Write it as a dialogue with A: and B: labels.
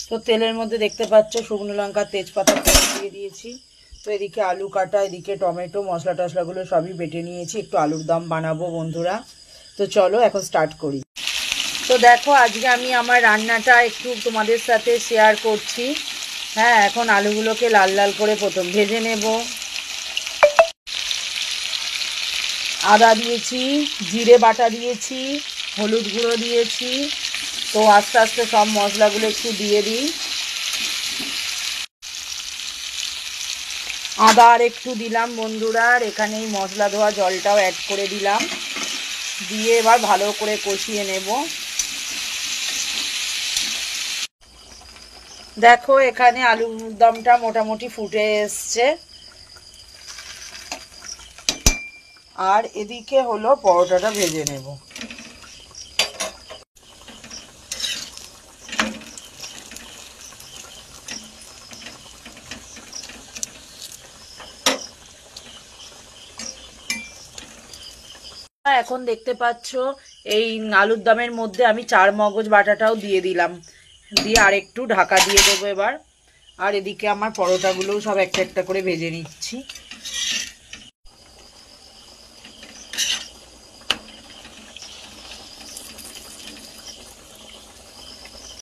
A: তো তেলের মধ্যে দেখতে পাচ্ছ শুকনো লঙ্কা তেজপাতা দিয়ে দিয়েছি। তো এদিকে আলু কাটা, এদিকে টমেটো, মশলা টশলাগুলো সবই বেটে নিয়েছি। একটু আলুর দম বানাবো বন্ধুরা। তো চলো এখন স্টার্ট করি। তো দেখো আজকে আমি আমার রান্নাটা একটু তোমাদের সাথে শেয়ার করছি। হ্যাঁ, এখন আলুগুলোকে লাল লাল করে প্রথম ভেজে নেব। আদা দিয়েছি, জিরে বাটা দিয়েছি, হলুদ গুঁড়ো দিয়েছি। তো আস্তে আস্তে সব মশলাগুলো একটু দিয়ে দিই। আদা আর একটু দিলাম বন্ধুরা, আর এখানে এই মশলা ধোয়া জলটাও অ্যাড করে দিলাম। দিয়ে এবার ভালো করে কষিয়ে নেব। দেখো এখানে আলুর দমটা মোটামুটি ফুটে এসছে। আর এদিকে হলো পরোটাটা ভেজে নেব। এখন দেখতে পাচ্ছ এই আলুর দমের মধ্যে আমি চার মগজ বাটাটাও দিয়ে দিলাম। দিয়ে আর একটু ঢাকা দিয়ে দেবো এবার। আর এদিকে আমার পরোটাগুলোও সব একটা একটা করে ভেজে নিচ্ছি।